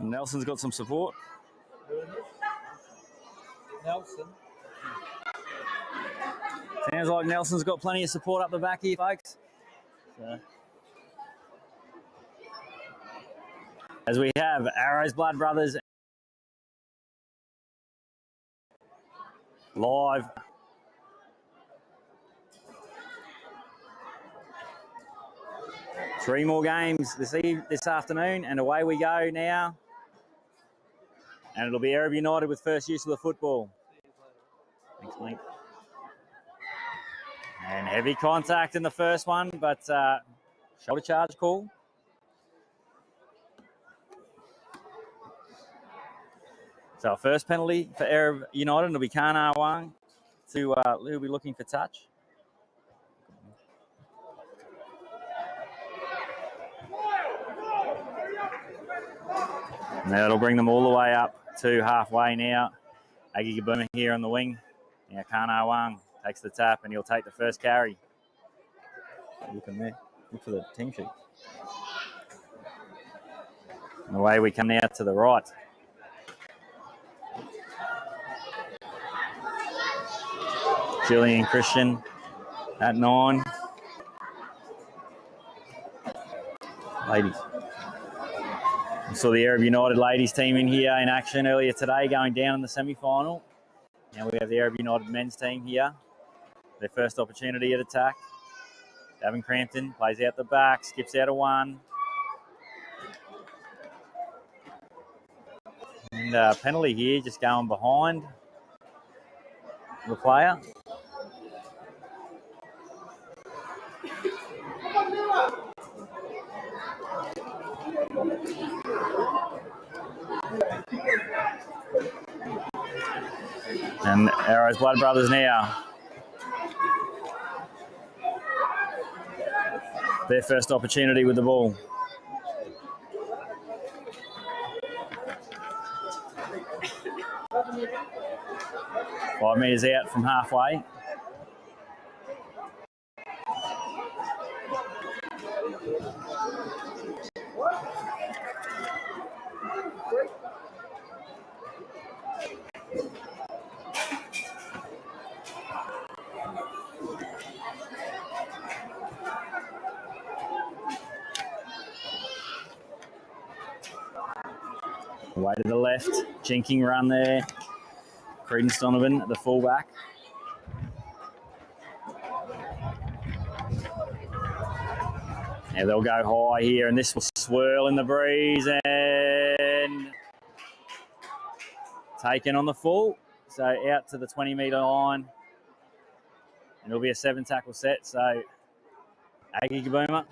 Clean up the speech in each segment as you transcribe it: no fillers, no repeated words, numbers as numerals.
Nelson's got some support. Nelson. Sounds like Nelson's got plenty of support up the back here, folks. So, as we have Arrow's Blood Brothers live. Three more games this afternoon, and away we go now. And it'll be ERUB United with first use of the football. Thanks, mate. And heavy contact in the first one, but shoulder charge call. So first penalty for ERUB United, and it'll be Kana Wang who'll be looking for touch. And that'll bring them all the way up to halfway now. Aggie Gabuma here on the wing. Now Kana Wang takes the tap and he'll take the first carry. Look in there. Look for the team sheet. And away we come now to the right. Julian Christian at 9. Ladies. We saw the ERUB United ladies team in here in action earlier today, going down in the semi-final. Now we have the ERUB United men's team here. Their first opportunity at attack. Davin Crampton plays out the back, skips out of one. And penalty here, just going behind the player. And Arrow's Blood Brothers now. Their first opportunity with the ball. Five metres out from halfway. Way to the left, jinking run there. Credence Donovan, the fullback. Yeah, they'll go high here, and this will swirl in the breeze and taken on the full. So out to the 20-metre line. And it'll be a 7-tackle set. So Aggie Gabuma.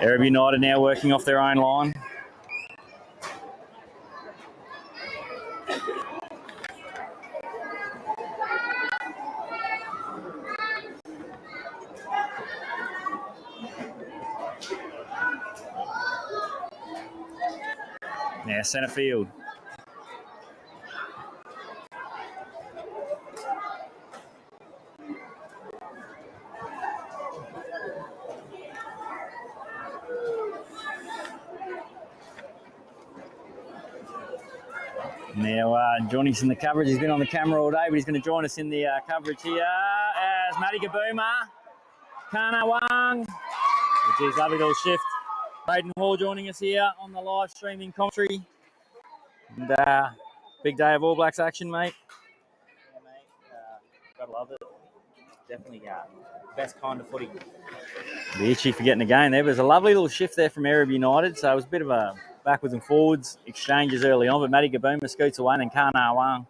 ERUB United now working off their own line. Now centre field. Now, Johnny's in the coverage. He's been on the camera all day, but he's going to join us in the coverage here as Matty Gabuma, Kana Wang. Geez, lovely little shift. Braden Hall joining us here on the live streaming commentary. And big day of All Blacks action, mate. Yeah, mate. Gotta love it. Definitely best kind of footy. Be itchy for getting a game there. But there's a lovely little shift there from ERUB United. So it was a bit of a backwards and forwards exchanges early on, but Matty Gabuma scoots away and Kana Wang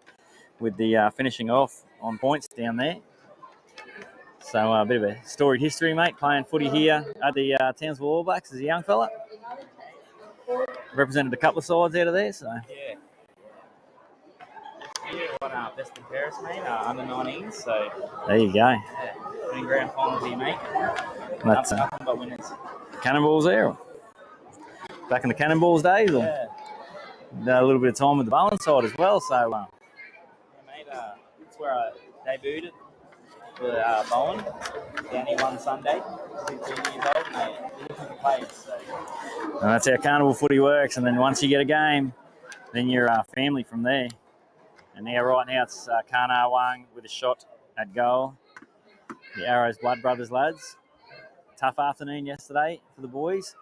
with the finishing off on points down there. So a bit of a storied history, mate, playing footy here at the Townsville All Blacks as a young fella. Represented a couple of sides out of there, so. Yeah. Yeah, what best in Paris, mate, under 19s, so. There you go. Yeah, winning grand finals here, mate. That's nothing but winners. Cannonballs there. Back in the Cannonballs days? Or? Yeah. a little bit of time with the Bowen side as well. So, Yeah, mate, that's where I debuted it for Bowen down here one Sunday. 16 years old, and they looking for players. So. and that's how carnival footy works. And then once you get a game, then you're family from there. And now, right now, it's Kana Wang with a shot at goal. The Arrows Blood Brothers lads. Tough afternoon yesterday for the boys.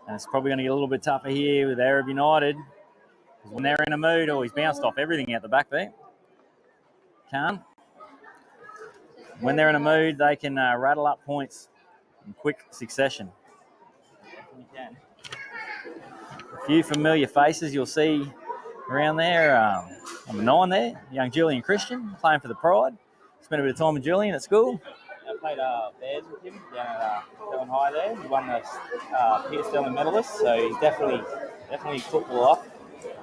And it's probably going to get a little bit tougher here with ARW United. Because when they're in a mood, he's bounced off everything out the back there. Khan. When they're in a mood, they can rattle up points in quick succession. You can. A few familiar faces you'll see around there. On the 9 there, young Julian Christian playing for the Pride. Spent a bit of time with Julian at school. I played Bears with him down at Sterling High there. He won the Peter Sterling medalist, so he's definitely football off.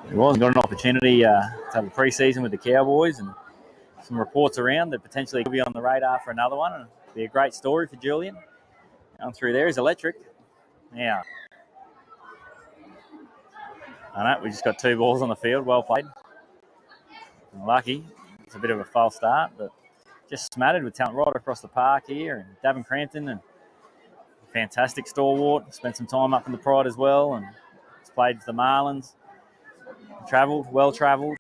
He wasn't got an opportunity to have a pre-season with the Cowboys, and some reports around that potentially could be on the radar for another one. And it'd be a great story for Julian. Going through there, he's electric. Now, I know we just got 2 balls on the field. Well played. Lucky. It's a bit of a false start, but just smattered with talent right across the park here. And Davin Crampton, and fantastic stalwart. Spent some time up in the Pride as well, and he's played for the Marlins. Well travelled.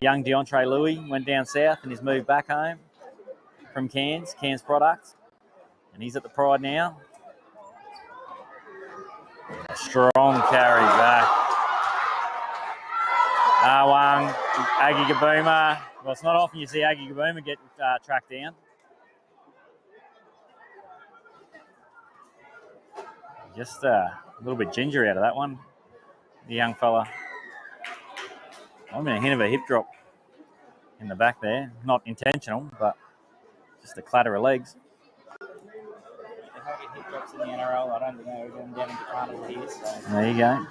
Young DeAndre Louis went down south and he's moved back home from Cairns product. And he's at the Pride now. A strong carry back. Awang, Aggie Gabooma. Well, it's not often you see Aggie Gabooma get tracked down. Just a little bit ginger out of that one. The young fella. I'm in a hint of a hip drop in the back there. Not intentional, but just a clatter of legs. If I get hip drops in the NRL, I don't know. We're going down into carnival here. So. There you go.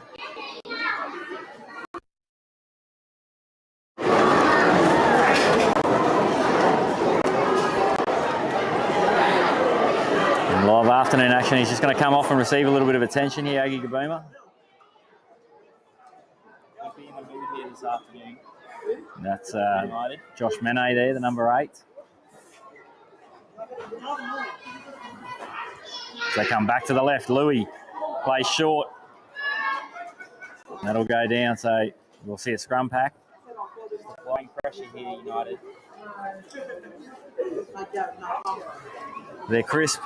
And live afternoon action. He's just going to come off and receive a little bit of attention here, Aggie Gabooma. I'll be in the mood here this afternoon. That's Josh Mene there, the number 8. So they come back to the left. Louis plays short. That'll go down, so we'll see a scrum pack. Applying pressure here, United. They're crisp.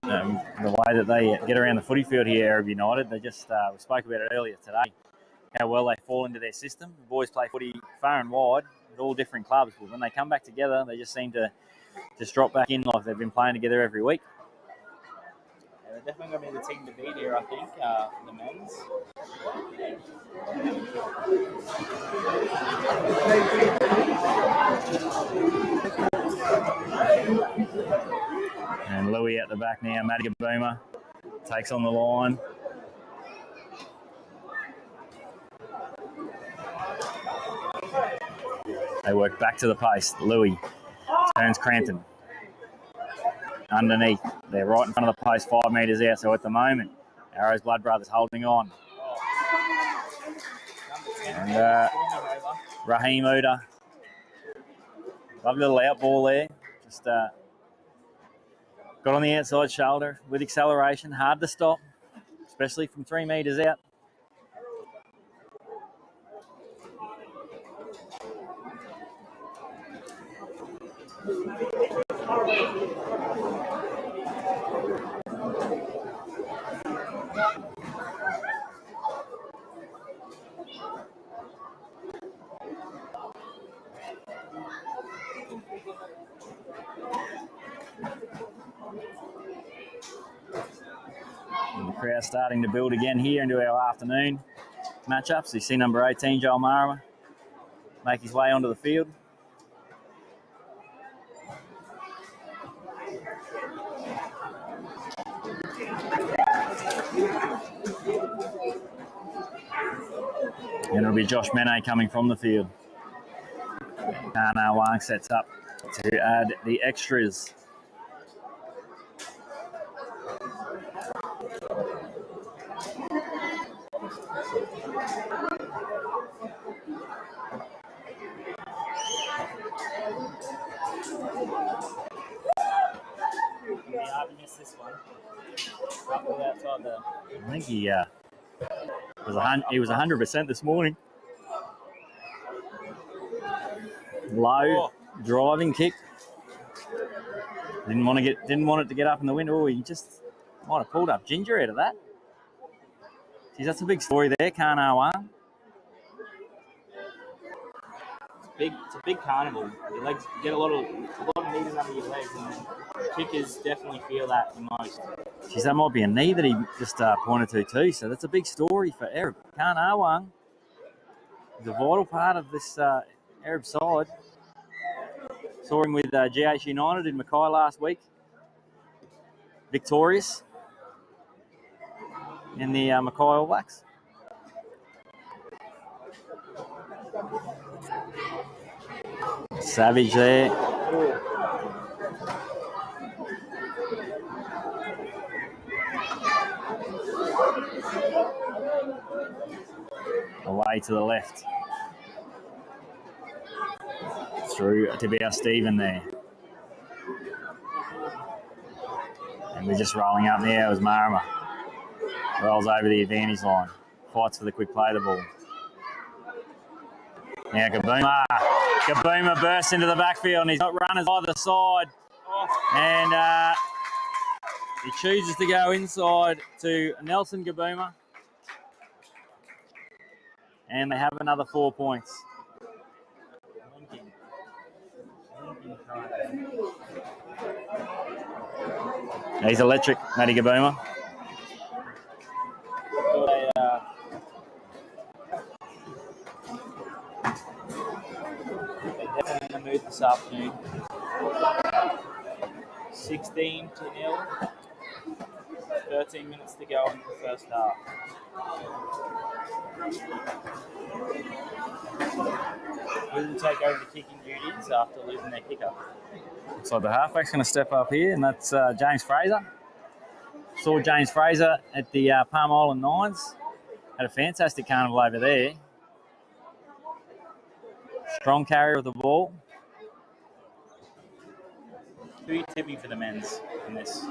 The way that they get around the footy field here, ARW United, they just, we spoke about it earlier today, how well they fall into their system. The boys play footy far and wide with all different clubs, but when they come back together, they just seem to just drop back in like they've been playing together every week. Yeah, they're definitely going to be the team to beat here, I think, for the men's. And Louis at the back now, Matty Gabooma takes on the line. They work back to the pace. Louis turns Crampton. Underneath. They're right in front of the post, 5 metres out. So at the moment, Arrows Blood Brothers holding on. And Raheem Uda. Lovely little out ball there. Just got on the outside shoulder with acceleration. Hard to stop, especially from 3 metres out. And the crowd starting to build again here into our afternoon matchups. You see number 18, Joel Marama, make his way onto the field. And it'll be Josh Mene coming from the field. Kana Wang sets up to add the extras. the... I think he was 100% this morning. Low driving kick. Didn't want it to get up in the wind. Oh, he just might have pulled up Ginger out of that. Geez, that's a big story there, Karnawang. It's a big carnival. Your legs get a lot of meters under your legs, and then kickers definitely feel that the most. Geez, that might be a knee that he just pointed to too. So that's a big story for ERUB. Karnawang is a vital part of this ERUB side. Saw him with GH United in Mackay last week. Victorious in the Mackay All Blacks. Savage there. Away to the left. Through to be our Stephen there. And we're just rolling up there. It was Marama. Rolls over the advantage line. Fights for the quick play of the ball. Now Gabooma bursts into the backfield and he's got runners either side. And he chooses to go inside to Nelson Gabooma. And they have another 4 points. He's electric, Matty Gabooma. They're definitely in the mood this afternoon. 16-0. 13 minutes to go in the first half. Who will take over the kicking duties after losing their kicker? Looks like the halfback's going to step up here, and that's James Fraser. Saw James Fraser at the Palm Island Nines. Had a fantastic carnival over there. Strong carrier of the ball. Who are you tipping for the men's in this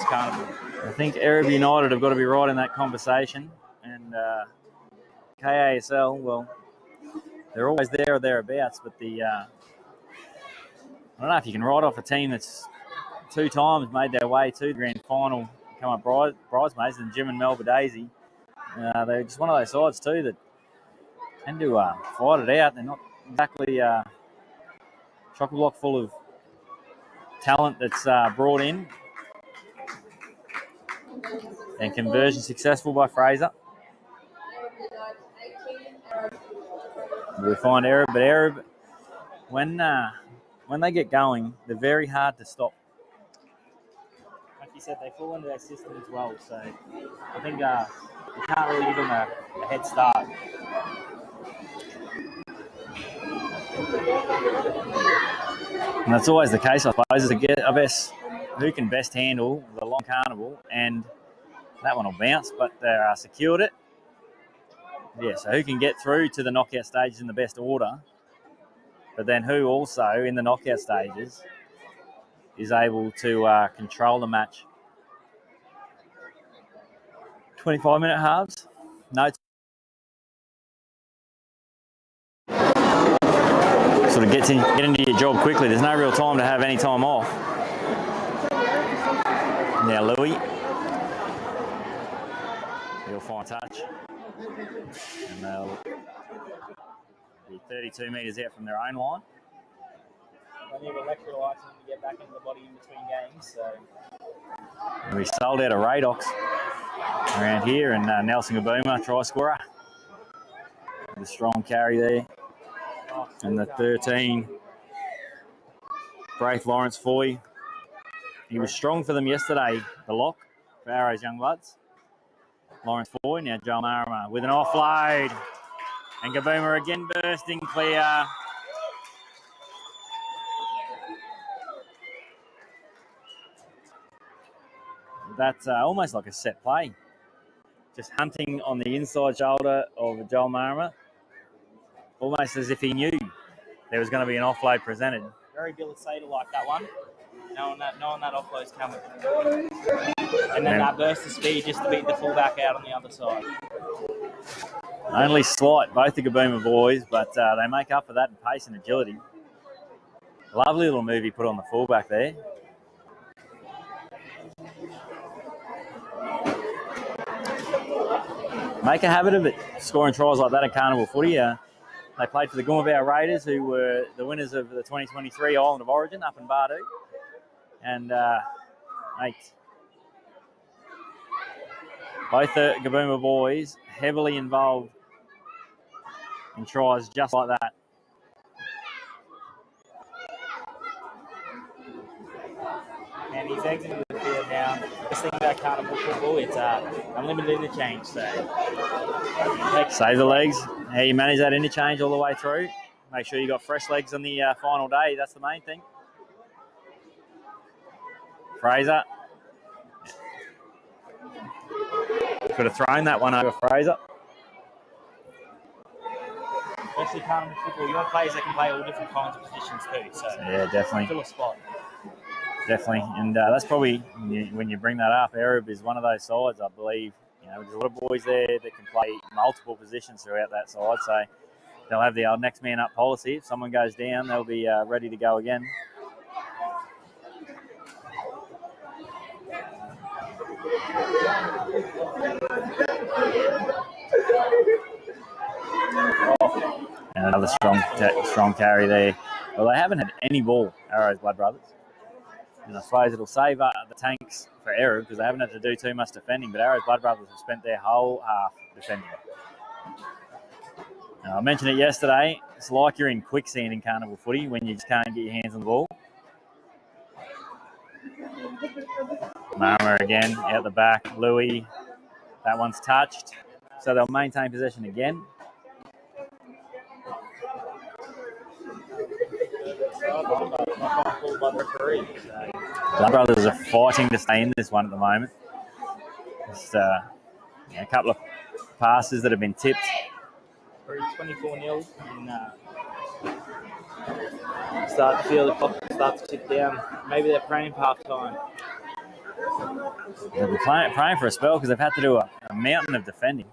carnival? I think ERUB United have got to be right in that conversation, and KASL, well, they're always there or thereabouts, but I don't know if you can write off a team that's 2 times made their way to the grand final, come up bridesmaids, and Jim and Melba Daisy. They're just one of those sides too that tend to fight it out. They're not exactly chock-a-block full of talent that's brought in. And conversion successful by Fraser. We find ERUB, but ERUB, when they get going, they're very hard to stop. Like you said, they fall into their system as well, so I think you can't really give them a head start. And that's always the case, I suppose, is to get, I guess, who can best handle the long carnival, and that one will bounce, but they secured it. Yeah, so who can get through to the knockout stages in the best order, but then who also in the knockout stages is able to control the match. 25-minute halves. No. Sort of get into your job quickly. There's no real time to have any time off. Now Louis. He'll find touch. And they'll be 32 metres out from their own line. Plenty of electrolytes to get back into the body in between games. So. And we sold out of Radox around here, and Nelson Gabooma, try scorer. The strong carry there. And the 13, Braith Lawrence Foy. He was strong for them yesterday, the lock, for Arrow's young bloods. Lawrence Foy, now Joel Marama with an offload. And Gabooma again bursting clear. That's almost like a set play. Just hunting on the inside shoulder of Joel Marama. Almost as if he knew there was going to be an offload presented. Very Bill Sater like that one. Knowing that offload's coming. And then that burst of speed just to beat the fullback out on the other side. Only slight, both the Gabooma boys, but they make up for that in pace and agility. Lovely little move he put on the fullback there. Make a habit of it, scoring tries like that in carnival footy. They played for the Goomabao Raiders, who were the winners of the 2023 Island of Origin up in Bardu. And both the Gabooma boys heavily involved in tries just like that. And he's exiting the field now. This thing about carnival football, it's unlimited interchange. So save the legs. How you manage that interchange all the way through. Make sure you got fresh legs on the final day. That's the main thing. Fraser. Could have thrown that one over Fraser. Especially carnival football, you want players that can play all different kinds of positions too. So yeah, definitely. Fill a spot. Definitely, and that's probably when you bring that up. ERUB is one of those sides, I believe. There's a lot of boys there that can play multiple positions throughout that side. So they'll have the old next man up policy. If someone goes down, they'll be ready to go again. And another strong carry there. Well, they haven't had any ball, Arrows Blood Brothers. And I suppose it'll save the tanks for ERUB because they haven't had to do too much defending, but Arrows Blood Brothers have spent their whole half defending. Now, I mentioned it yesterday, it's like you're in quicksand in carnival footy when you just can't get your hands on the ball. Marmer again, out the back, Louis, that one's touched. So they'll maintain possession again. Blood Brothers are fighting to stay in this one at the moment. Just a couple of passes that have been tipped. 24-0 and start to feel the clock start to tick down. Maybe they're praying for half time. They'll be praying for a spell because they've had to do a mountain of defending.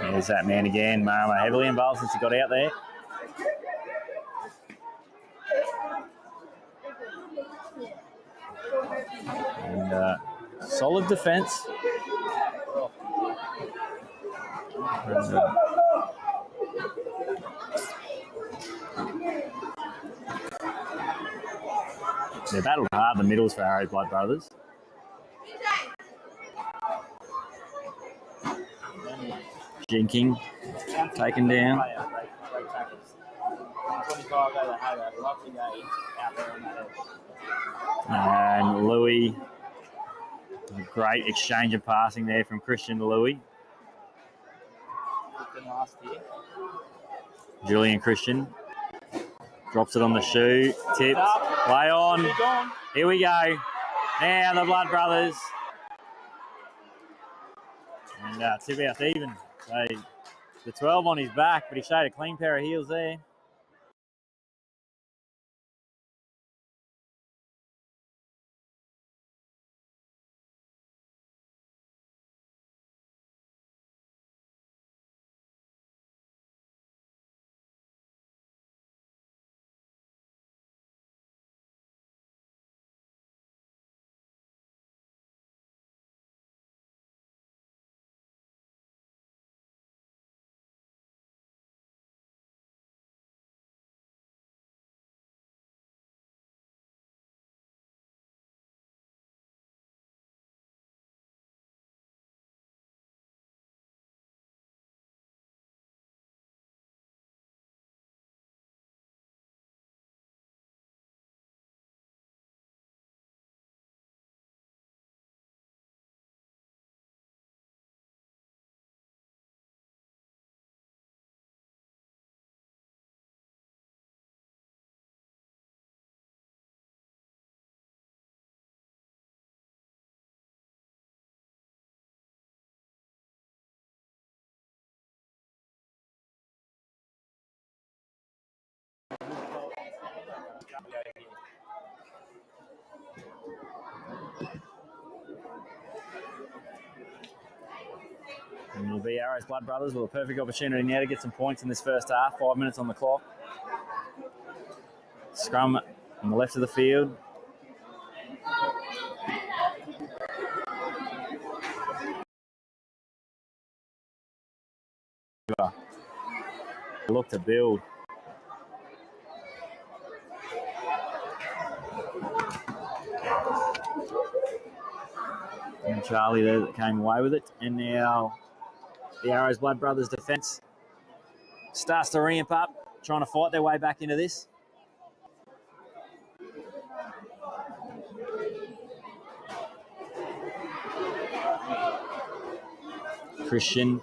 There's that man again. Marma heavily involved since he got out there. And solid defence. They battled hard the middles for Arrows Blood Brothers. Jinking, taken down. And Louis, a great exchange of passing there from Christian to Louis. Julian Christian drops it on the shoe, tipped, play on. Here we go. Now the Blood Brothers. And tip out even. So the 12 on his back, but he showed a clean pair of heels there. And it'll be Arrows Blood Brothers with a perfect opportunity now to get some points in this first half. 5 minutes on the clock. Scrum on the left of the field. Look to build. And Charlie there that came away with it. And now the Arrows Blood Brothers defence starts to ramp up, trying to fight their way back into this. Christian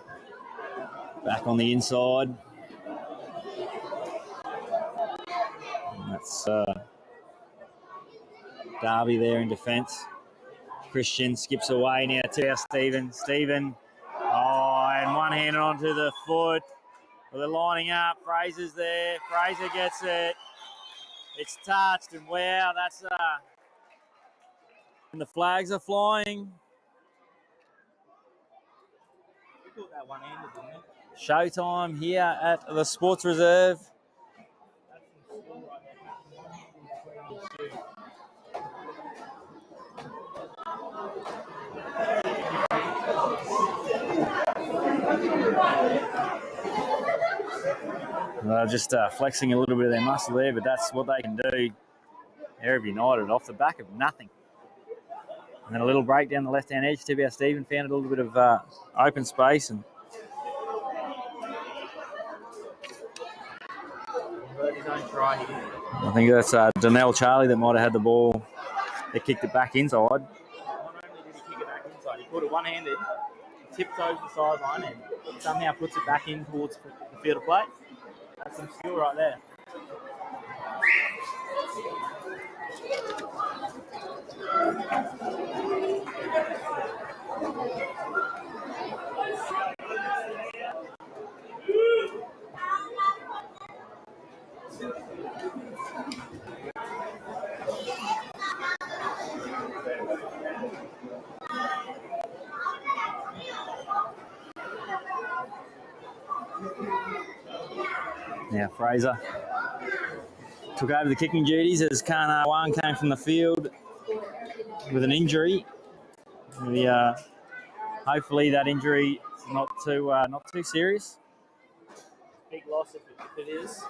back on the inside. And that's Darby there in defence. Christian skips away now to our Stephen. Stephen, and one-handed onto the foot. Well, they're lining up. Fraser's there. Fraser gets it. It's touched, and wow, that's and the flags are flying. That one-handed, didn't it? Showtime here at the Sports Reserve. Just flexing a little bit of their muscle there, but that's what they can do. ERUB United off the back of nothing. And then a little break down the left-hand edge. TBR Stephen found a little bit of open space. And I think that's Donnell Charlie that might have had the ball. They kicked it back inside. Not only did he kick it back inside, he put it one-handed, tiptoes the sideline, and somehow puts it back in towards the field of play. That's some skill right there. Now Fraser took over the kicking duties as Kana Wang came from the field with an injury. Hopefully that injury is not too serious. Big loss if it is.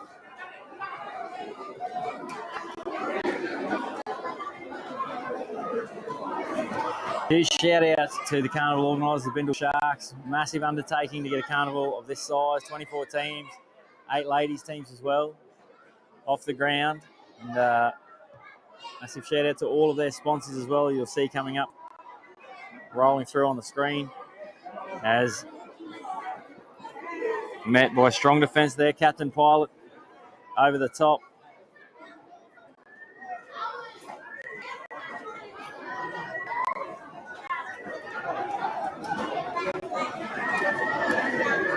Huge shout out to the carnival organisers, the Bindle Sharks. Massive undertaking to get a carnival of this size, 24 teams, 8 ladies teams as well, off the ground. And massive shout out to all of their sponsors as well, you'll see coming up, rolling through on the screen. As met by strong defence there, Captain Pilot over the top.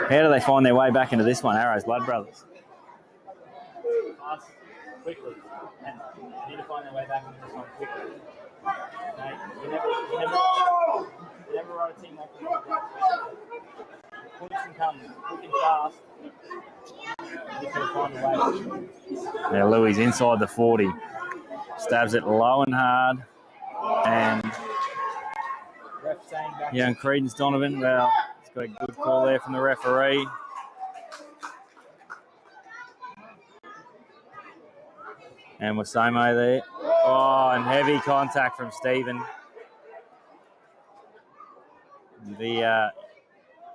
How do they find their way back into this one, Arrows Blood Brothers? Fast, quickly. And they need to find their way back into this one quickly. You never write a team off the points can come quick and fast. You can find a way. Yeah, Louis inside the 40. Stabs it low and hard. And young Credence Donovan, well, he's got a good call there from the referee. And Wasamo there. Oh, and heavy contact from Stephen. The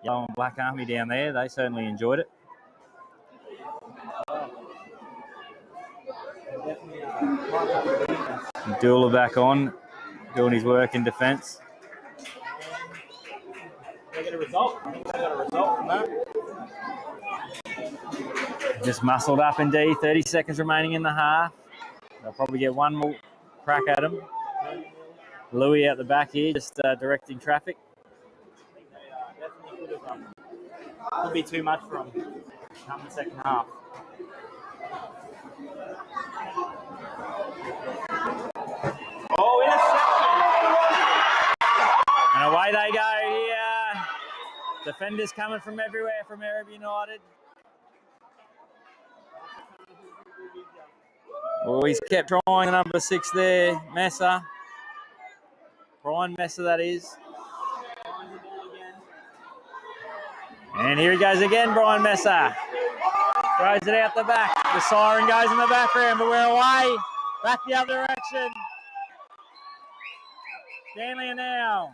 yellow and black army down there, they certainly enjoyed it. Dula back on, doing his work in defence. They get a result. I think they got a result from that. Just muscled up indeed. 30 seconds remaining in the half. They'll probably get one more crack at him. Louis out the back here, just directing traffic. I think they definitely could have could be too much for them come the second half. Defenders coming from everywhere from ERUB United. Oh, he's kept trying the number 6 there, Messer. Brian Messer, that is. And here he goes again, Brian Messer. Throws it out the back. The siren goes in the background, but we're away. Back the other direction. Stanley now.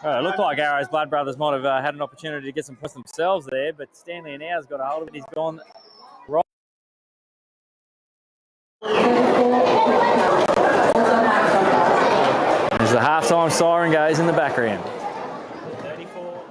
It looked like Arrow's Blood Brothers might have had an opportunity to get some points themselves there, but Stanley now's got a hold of it. He's gone right. As the halftime siren goes in the background. 34.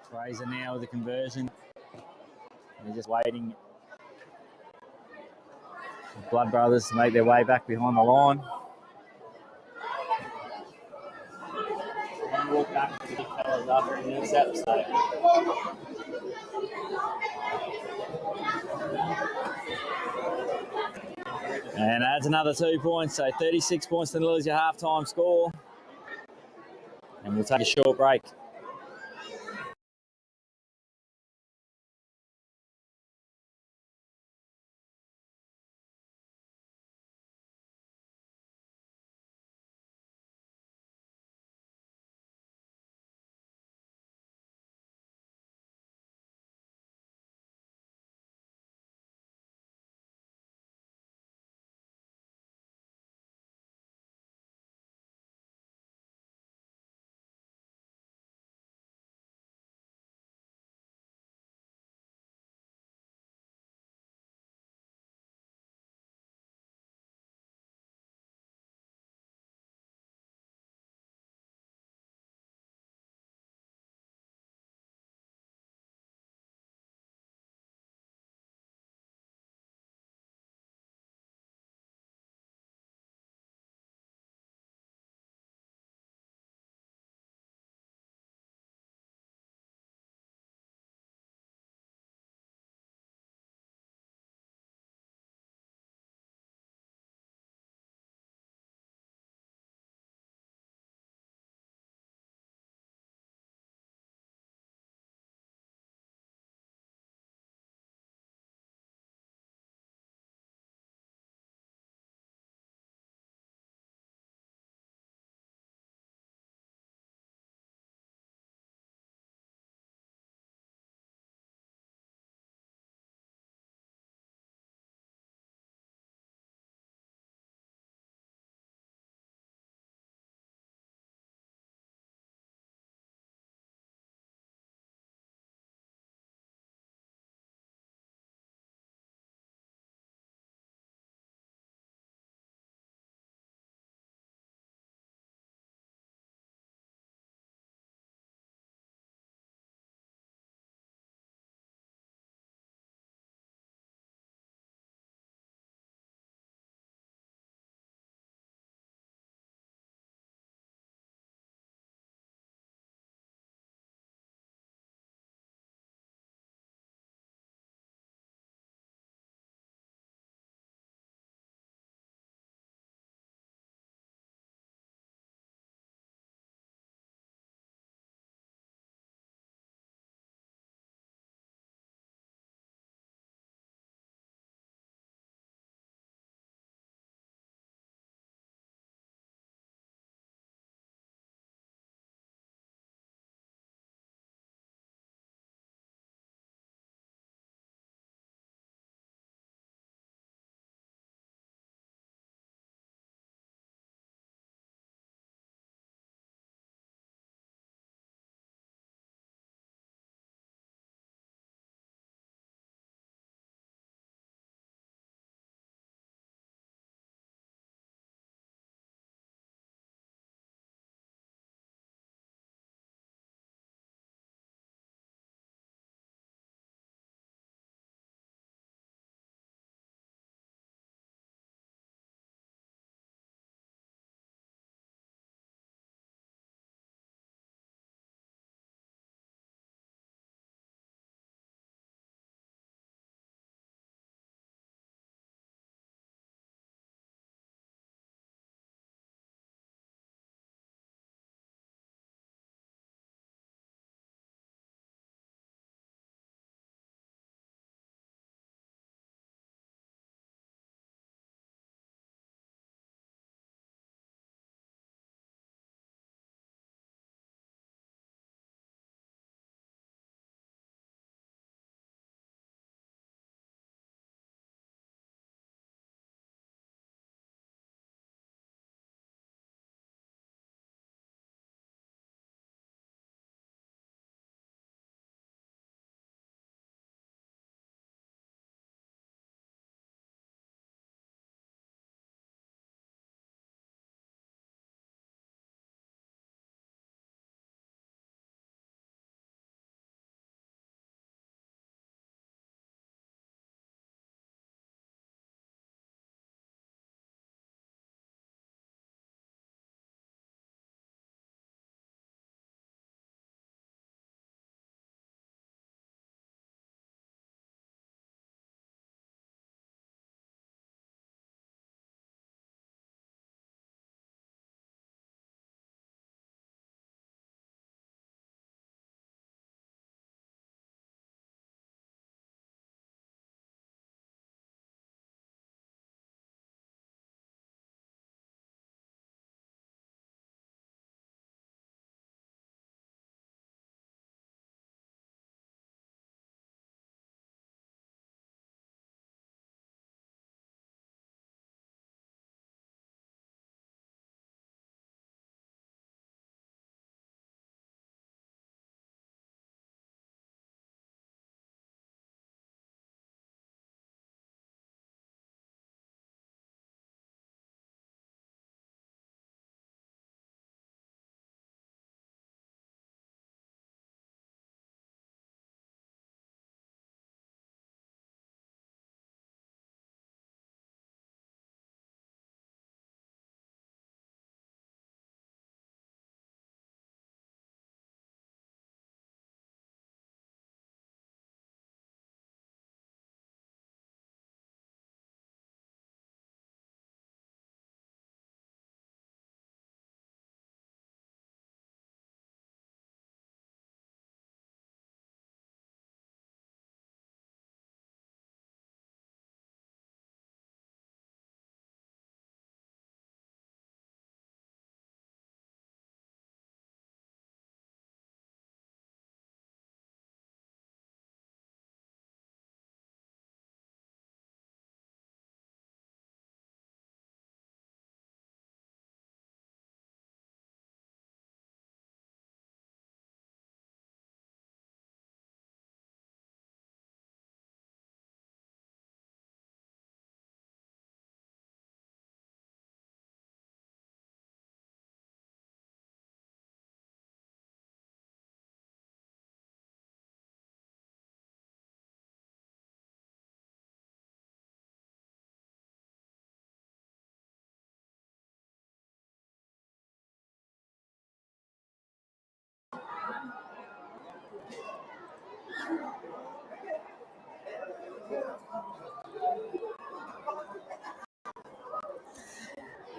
Fraser now with the conversion. They're just waiting for Blood Brothers to make their way back behind the line. And walk back to the big fellas after he intercepts. And adds another 2 points, so 36 points to lose your halftime score. And we'll take a short break.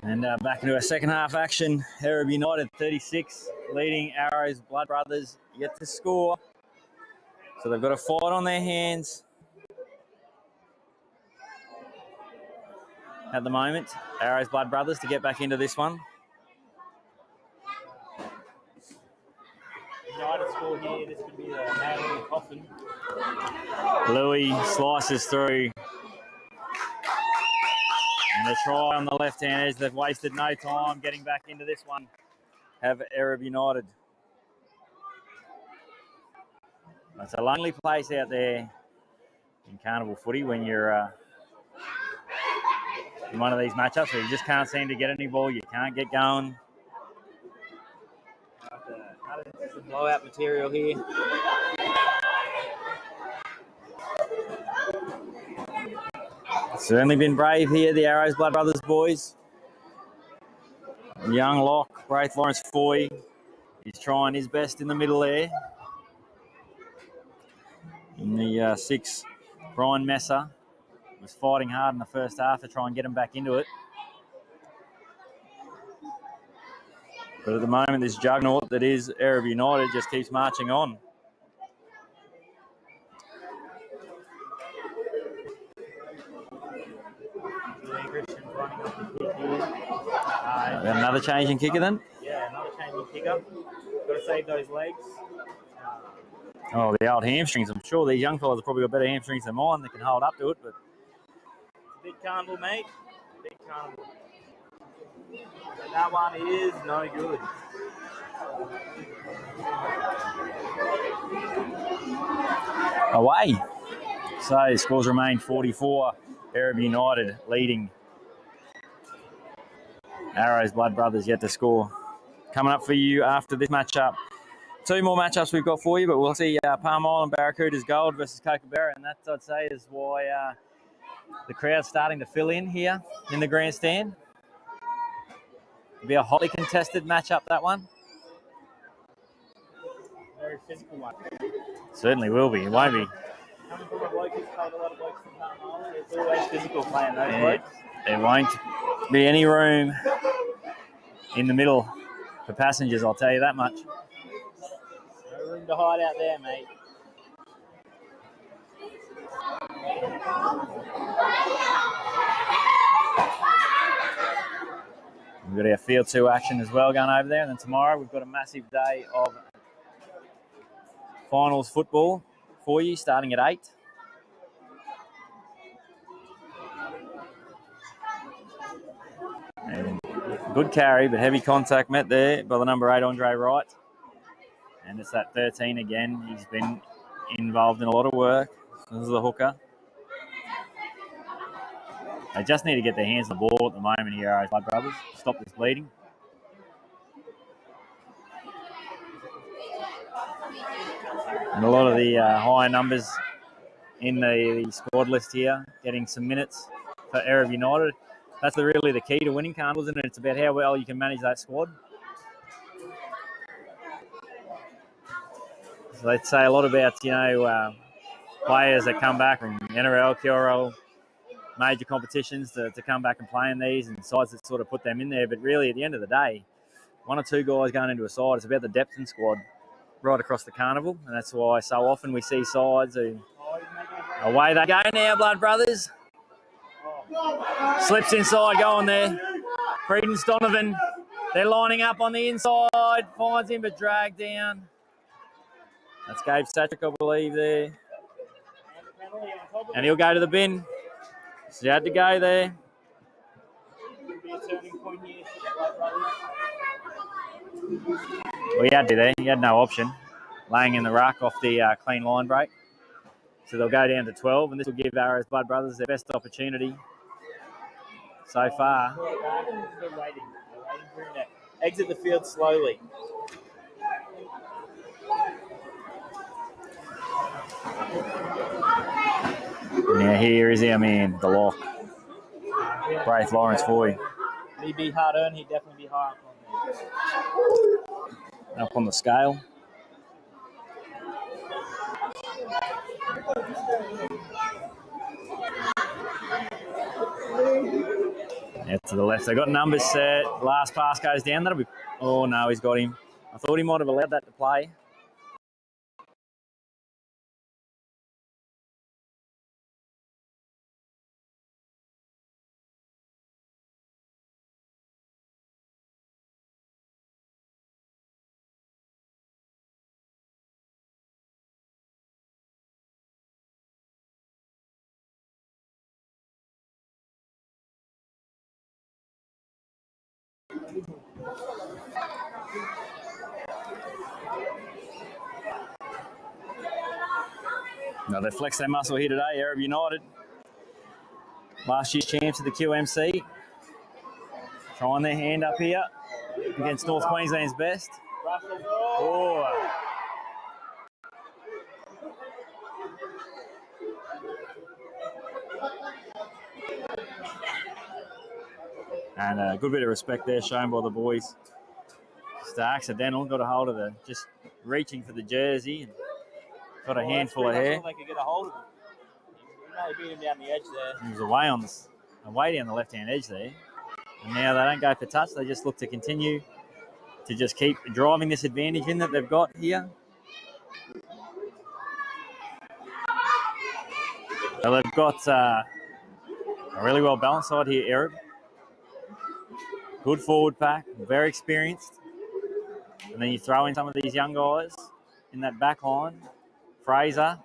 And back into our second half action. ERUB United 36, leading Arrows Blood Brothers yet to score. So they've got a fight on their hands at the moment. Arrows Blood Brothers to get back into this one. United score here. This could be the nail in the coffin. Louis slices through. And a try on the left-hand edge. They've wasted no time getting back into this one. Have ERUB United. It's a lonely place out there in carnival footy when you're in one of these matchups where you just can't seem to get any ball. You can't get going. Some blowout material here. Certainly been brave here, the Arrows Blood Brothers boys. Young lock, Braith Lawrence Foy. He's trying his best in the middle there. In the 6, Brian Messer was fighting hard in the first half to try and get him back into it. But at the moment, this juggernaut that is ERUB United just keeps marching on. Another changing kicker then? Yeah, another changing kicker. Got to save those legs. Oh, the old hamstrings. I'm sure these young fellas have probably got better hamstrings than mine that can hold up to it. But it's a big carnival, mate. Big carnival. And that one is no good. Away. So scores remain 44. ERUB United leading. Arrows Blood Brothers yet to score. Coming up for you after this matchup. 2 more matchups we've got for you, but we'll see Palm Island Barracudas Gold versus Kookaburra, and that, I'd say, is why the crowd's starting to fill in here in the grandstand. It'll be a hotly contested matchup, that one. Very physical one. Certainly will be. It won't be. Coming from a bloke who's played a lot of blokes from Palm Island, it's always physical playing those blokes. There won't be any room in the middle for passengers, I'll tell you that much. No room to hide out there, mate. We've got our Field 2 action as well going over there. And then tomorrow we've got a massive day of finals football for you, starting at 8. And good carry, but heavy contact met there by the number 8, Andre Wright. And it's that 13 again. He's been involved in a lot of work. This is the hooker. They just need to get their hands on the ball at the moment here, Arrows Blood Brothers. Stop this bleeding. And a lot of the higher numbers in the squad list here, getting some minutes for ERUB United. That's really the key to winning carnivals, isn't it? It's about how well you can manage that squad. So they'd say a lot about, players that come back from NRL, QRL, major competitions to come back and play in these, and sides that sort of put them in there. But really, at the end of the day, 1 or 2 guys going into a side, it's about the depth in squad right across the carnival. And that's why so often we see sides who... Away they go now, Blood Brothers. Slips inside, going there. Credence Donovan. They're lining up on the inside. Finds him, but dragged down. That's Gabe Satrick, I believe, there. And he'll go to the bin. So he had to go there. Well, he had to there. He had no option. Laying in the ruck off the clean line break. So they'll go down to 12, and this will give Arrows Blood Brothers their best opportunity so far. They're waiting for him to exit the field slowly. Now here is our man, the lock. Braith Lawrence Foy. He'd be hard earned, he'd definitely be high up on the scale. Yeah, to the left. They got numbers set. Last pass goes down. That'll be. Oh no, he's got him. I thought he might have allowed that to play. No, they flexed their muscle here today, ERUB United. Last year's champs of the QMC. Trying their hand up here against North Queensland's best. Oh. And a good bit of respect there shown by the boys. Just accidental, got a hold of the, just reaching for the jersey and got a handful of hair. They could get a hold of him. He beat him down the edge there. He was away down the left-hand edge there. And now they don't go for touch. They just look to continue to just keep driving this advantage in that they've got here. So they've got a really well-balanced side here, ERUB. Good forward pack, very experienced. And then you throw in some of these young guys in that back line. Fraser.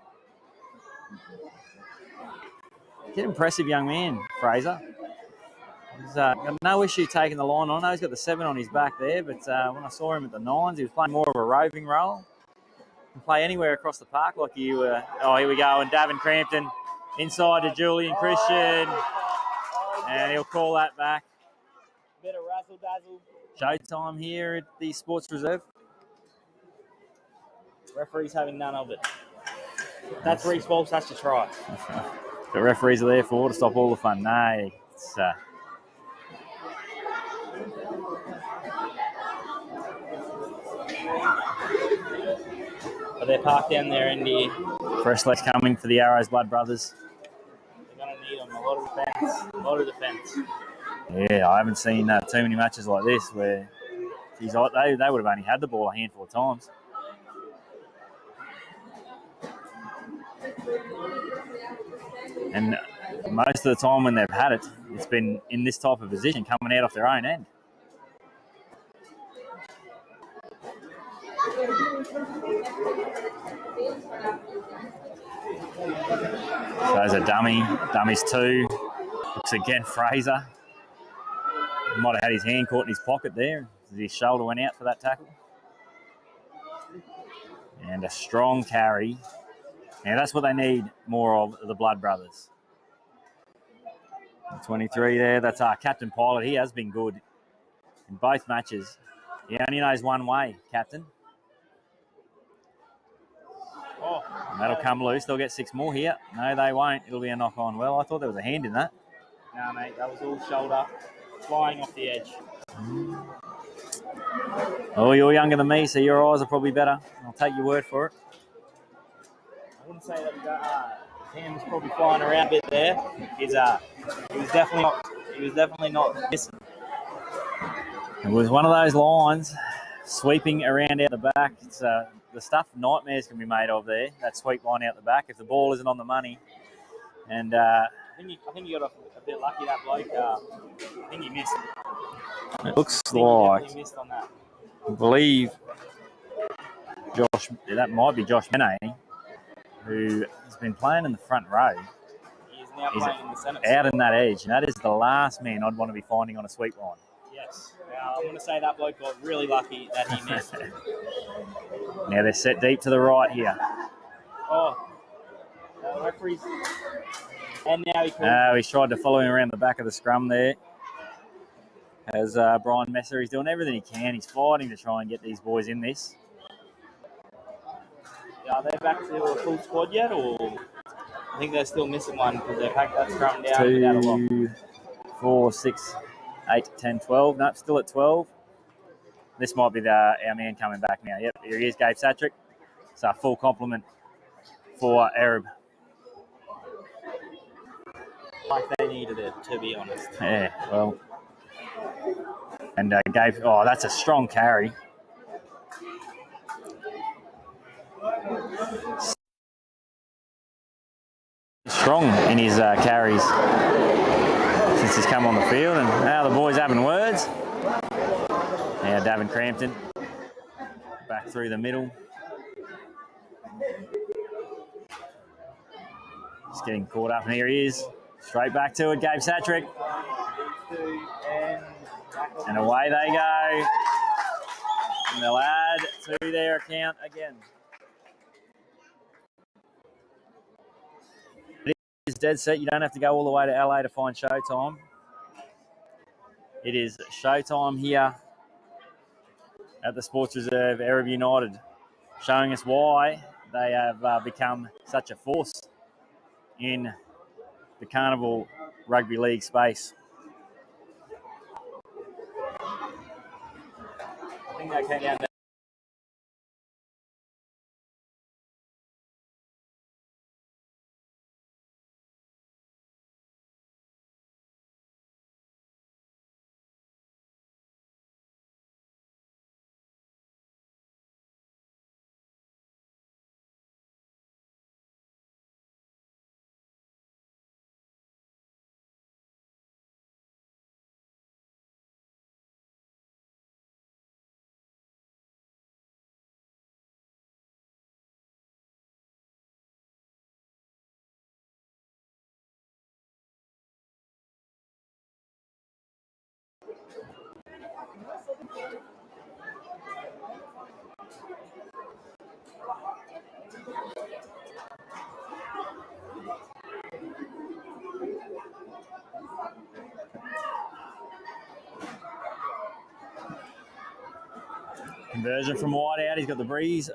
He's an impressive young man, Fraser. He's got no issue taking the line on. I know he's got the 7 on his back there, but when I saw him at the 9s, he was playing more of a roving role. He can play anywhere across the park like you were. Oh, here we go. And Davin Crampton inside to Julian Christian. And he'll call that back. Bit of razzle-dazzle. Showtime here at the Sports Reserve. Referee's having none of it. That's Reece Walsh has to try. The referees are there for to stop all the fun. No, it's... But they're parked down there in the... Fresh legs coming for the Arrows Blood Brothers. They're going to need them. A lot of defence. Yeah, I haven't seen too many matches like this where, geez, they would have only had the ball a handful of times. And most of the time when they've had it, it's been in this type of position, coming out off their own end. So there's a dummy. Dummy's 2. Looks again, Fraser. He might have had his hand caught in his pocket there. His shoulder went out for that tackle. And a strong carry. Now that's what they need more of, the Blood Brothers. 23 there. That's our Captain Pilot. He has been good in both matches. He only knows one way, Captain. Oh, And that'll come loose. They'll get 6 more here. No, they won't. It'll be a knock-on. Well, I thought there was a hand in that. no, mate. That was all shoulder. Flying off the edge. Oh, you're younger than me, so your eyes are probably better. I'll take your word for it. I wouldn't say that his hand was probably flying around a bit there. He was definitely not missing. It was one of those lines sweeping around out the back. It's the stuff nightmares can be made of there, that sweep line out the back if the ball isn't on the money. And I think you got a bit lucky, that bloke. I think he missed. It looks He like, missed on that. I believe, that might be Josh Mene, who has been playing in the front row. He is now playing in the centre. Out in that edge, and that is the last man I'd want to be finding on a sweep line. Yes. I'm going to say that bloke got really lucky that he missed. Now they're set deep to the right here. Oh. Referees. And now he called. He's tried to follow him around the back of the scrum there. As Brian Messer, he's doing everything he can. He's fighting to try and get these boys in this. Are they back to a full squad yet, or I think they're still missing one because they packed that scrum down without a lock. 2, 4, 6, 8, 10, 12. No, still at 12. This might be our man coming back now. Yep, here he is, Gabe Satrick. It's a full complement for ERUB. Like they needed it, to be honest. Yeah, well, And gave, that's a strong carry. Strong in his carries since he's come on the field. And now the boys having words. Now Davin Crampton back through the middle. Just getting caught up, and here he is. Straight back to it, Gabe Satrick. And away they go. And they'll add to their account again. It is dead set. You don't have to go all the way to LA to find showtime. It is showtime here at the Sports Reserve, ERUB United, showing us why they have become such a force in the Carnival Rugby League space. I think that came down to Conversion from wide out. He's got the breeze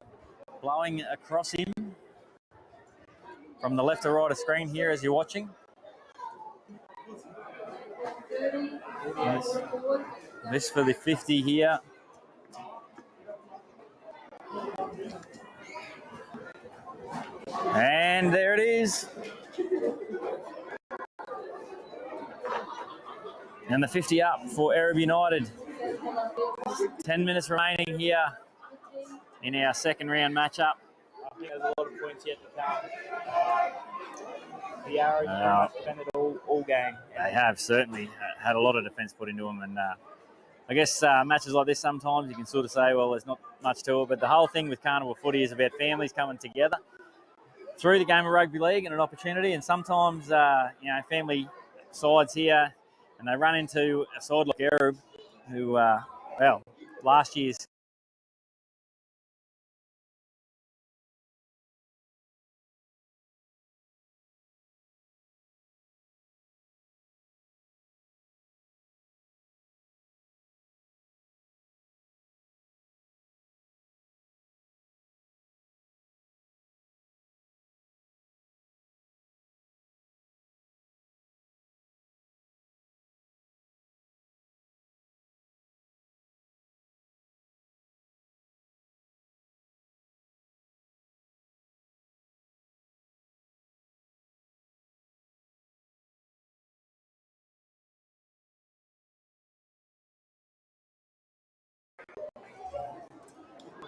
blowing across him from the left to right of screen here as you're watching. This for the 50 here. And there it is. And the 50 up for ERUB United. 10 minutes remaining here in our second round matchup. I think there's a lot of points yet to come. The ARW have defended all game. They have certainly had a lot of defence put into them, and I guess matches like this sometimes you can sort of say, well, there's not much to it, but the whole thing with Carnival footy is about families coming together through the game of rugby league and an opportunity, and sometimes family sides here, and they run into a side like ERUB, who last year's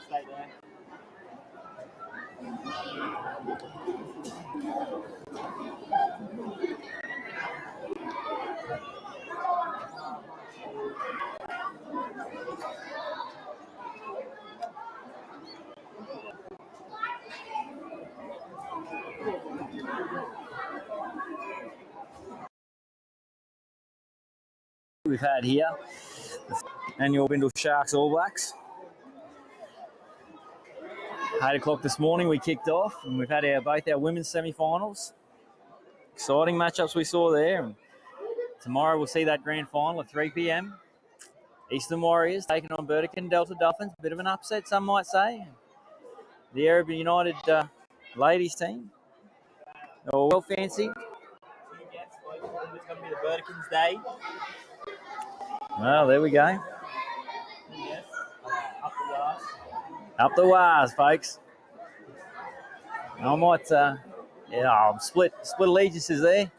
Stay there. we've had here, annual Bindle Sharks All Blacks. 8 o'clock this morning we kicked off, and we've had both our women's semi-finals. Exciting matchups we saw there, and tomorrow we'll see that grand final at 3 p.m. Eastern Warriors taking on Burdekin Delta Dolphins. A bit of an upset, some might say. The ERUB United ladies team. Oh, well fancied. It's going to be the Burdekin's day. Well, there we go. Yes. Up the last. Up the wires, folks. I might, split allegiances there.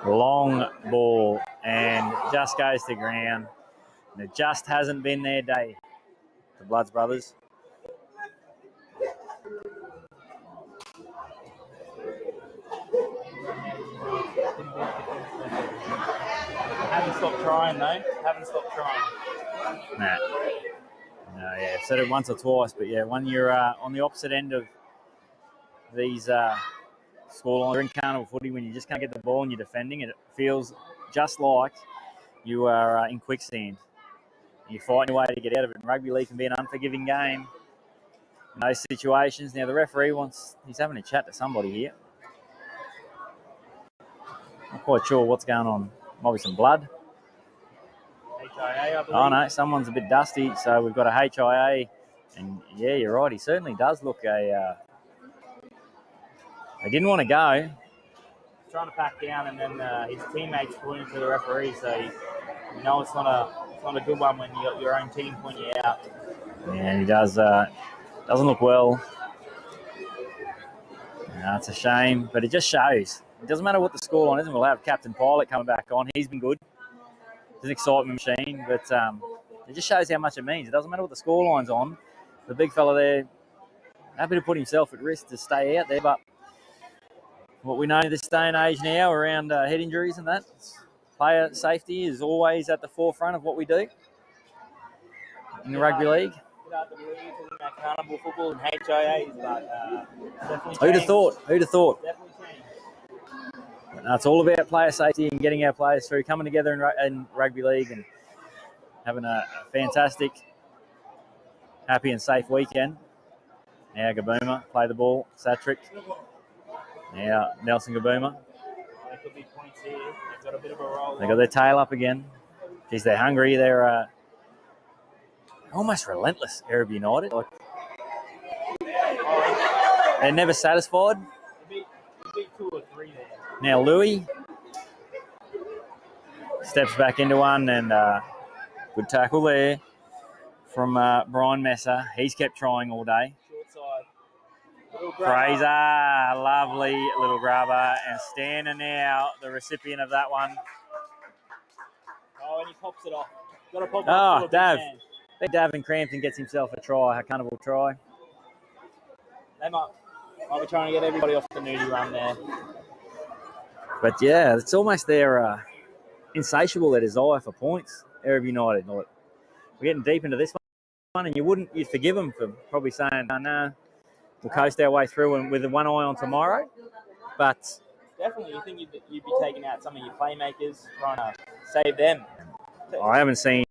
Long ball and just goes to ground. And it just hasn't been their day, the Bloods brothers. Haven't stopped trying, though. Haven't stopped trying. Nah. No, yeah, I've said it once or twice, but yeah, when you're on the opposite end of these scorelines in carnival footy, when you just can't get the ball and you're defending, it feels just like you are in quicksand. You're fighting your way to get out of it. And rugby league can be an unforgiving game in those situations. Now, the referee he's having a chat to somebody here. Not quite sure what's going on. Might be some blood. HIA, I believe. Oh, no, someone's a bit dusty, so we've got a HIA. And, yeah, you're right, he certainly does look they didn't want to go. He's trying to pack down, and then his teammates pointing to the referee, so you know it's not a good one when your own team point you out. Yeah, he does. Doesn't look well. No, it's a shame, but it just shows. It doesn't matter what the scoreline is, and we'll have Captain Pilot coming back on. He's been good. He's an excitement machine, but it just shows how much it means. It doesn't matter what the scoreline's on. The big fella there, happy to put himself at risk to stay out there, but what we know this day and age now around head injuries and that, player safety is always at the forefront of what we do in the rugby league. Talking about carnival football and HIAs, but definitely Who'd have thought? Who'd have thought? Definitely changed. It's all about player safety and getting our players through, coming together in rugby league and having a fantastic, happy and safe weekend. Now Gabooma, play the ball, Satrick. Now Nelson Gabooma. There could be points here. They've got a bit of a roll. They got their tail up again. Geez, they're hungry. They're almost relentless, ERUB United. Like, they're never satisfied. It'd be 2 or 3 there. Now Louis steps back into one, and good tackle there from Brian Messer. He's kept trying all day. Short side. Fraser, lovely little grubber, and Stanner now, the recipient of that one. Oh, and he pops it off. Got to pop it off. Oh, Dav. Big Dav in Crampton gets himself a try, a carnival try. They might be trying to get everybody off the nudie run there. But yeah, it's almost their insatiable, their desire for points, ERUB United. We're getting deep into this one, and you'd forgive them for probably saying, no, we'll coast our way through and with one eye on tomorrow. But definitely, you think you'd be taking out some of your playmakers, trying to save them. I haven't seen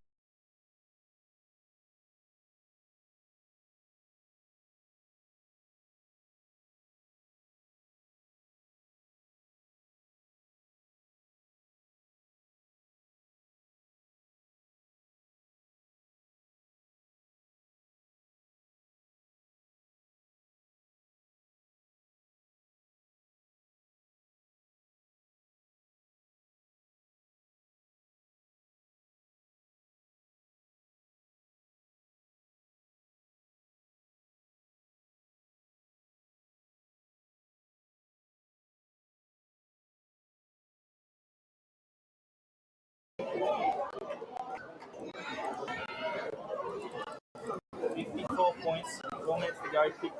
Points, 4 minutes to go, kick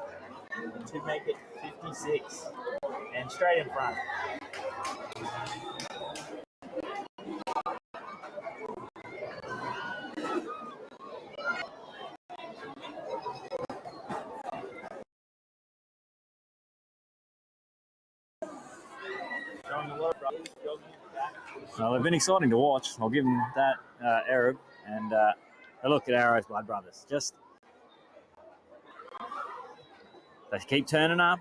to make it 56, and straight in front. Well, they've been exciting to watch. I'll give them that, ERUB. And a look at Arrow's Blood Brothers. Just, they keep turning up.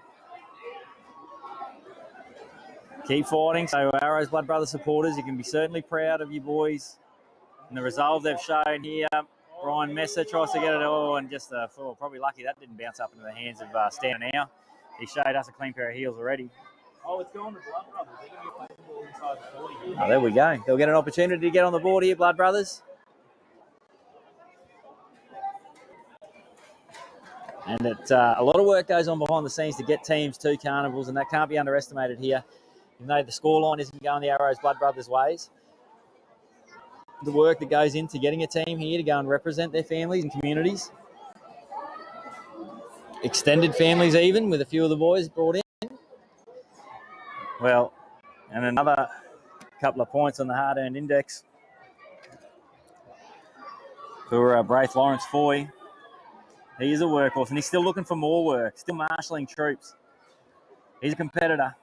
Keep fighting. So Arrow's Blood Brothers supporters, you can be certainly proud of you boys and the resolve they've shown here. Brian Messer tries to get it all, and just probably lucky that didn't bounce up into the hands of Stan now. He showed us a clean pair of heels already. Oh, it's going to Blood Brothers. They're going to be playing the ball inside the 40 here. Oh, there we go. They'll get an opportunity to get on the board here, Blood Brothers. And a lot of work goes on behind the scenes to get teams to carnivals, and that can't be underestimated here Even though the scoreline isn't going the Arrows Blood Brothers ways, the work that goes into getting a team here to go and represent their families and communities, extended families even, with a few of the boys brought in. Well, and another couple of points on the hard-earned index for Braith Lawrence Foy. He is a workhorse, and he's still looking for more work, still marshalling troops. He's a competitor.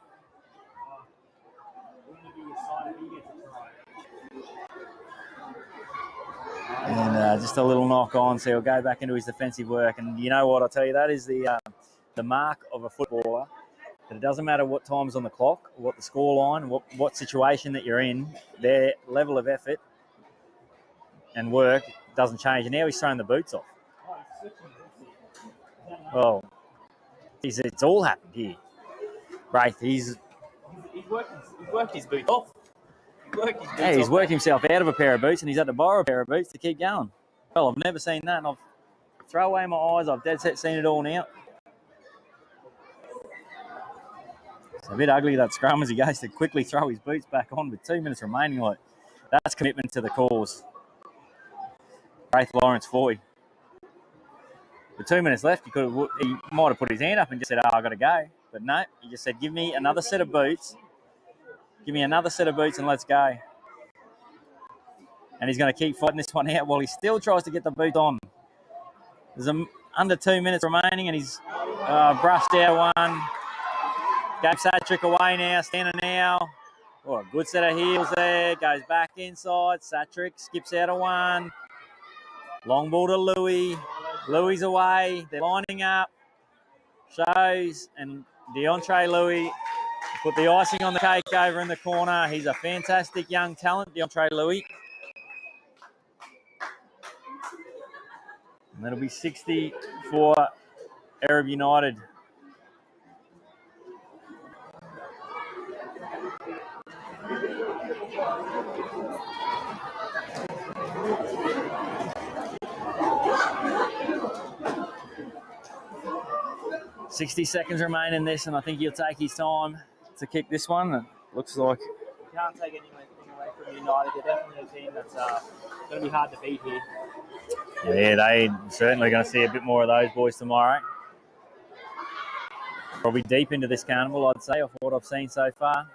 And just a little knock on, so he'll go back into his defensive work. And you know what, I'll tell you, that is the mark of a footballer, that it doesn't matter what time's on the clock, what the scoreline, what situation that you're in, their level of effort and work doesn't change. And now he's throwing the boots off. Well, it's all happened here. Braith, he's worked his boots off. He's worked himself out of a pair of boots, and he's had to borrow a pair of boots to keep going. Well, I've never seen that, and I've thrown away my eyes. I've dead set seen it all now. It's a bit ugly, that scrum, as he goes to quickly throw his boots back on with 2 minutes remaining. Like, that's commitment to the cause. Braith Lawrence Foy. With 2 minutes left, he might have put his hand up and just said, I've got to go. But no, he just said, give me another set of boots. Give me another set of boots and let's go. And he's going to keep fighting this one out while he still tries to get the boot on. There's under 2 minutes remaining, and he's brushed out one. Gave Satrick away now, standing now. Oh, a good set of heels there. Goes back inside. Satrick skips out of one. Long ball to Louis. Louis away. They're lining up. Shows, and DeAndre Louis put the icing on the cake over in the corner. He's a fantastic young talent, DeAndre Louis. And that'll be 60 for ERUB United. $60 seconds remain in this, and I think he'll take his time to kick this one. It looks like... You can't take anything away from United. They're definitely a team that's going to be hard to beat here. Yeah, they're certainly going to see a bit more of those boys tomorrow. Probably deep into this carnival, I'd say, of what I've seen so far.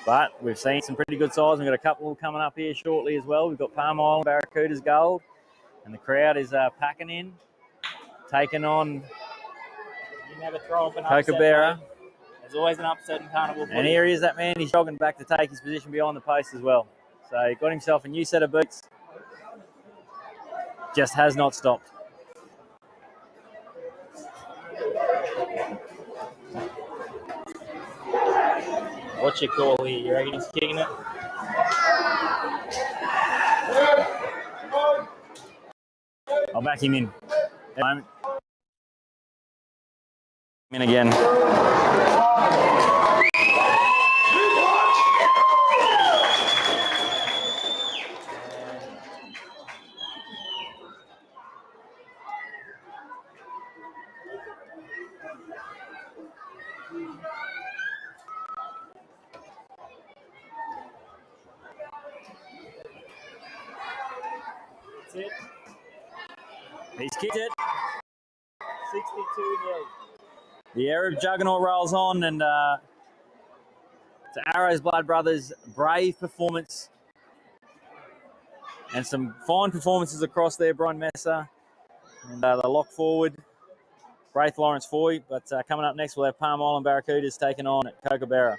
But we've seen some pretty good sides. We've got a couple coming up here shortly as well. We've got Palm Island Barracudas Gold, and the crowd is packing in, taking on You never throw up an Kookaburra. upset. There's always an upset in carnival. And here is that man. He's jogging back to take his position behind the post as well. So he got himself a new set of boots. Just has not stopped. What's your call here? You reckon he's kicking it? I'll back him in. At the moment. In again. That's it. He's kicked it. 62-0. The ERUB juggernaut rolls on, and it's Arrows Blood Brothers' brave performance and some fine performances across there. Brian Messer and the lock forward, Braith Lawrence Foy. But coming up next, we'll have Palm Island Barracudas taking on at Kookaburra.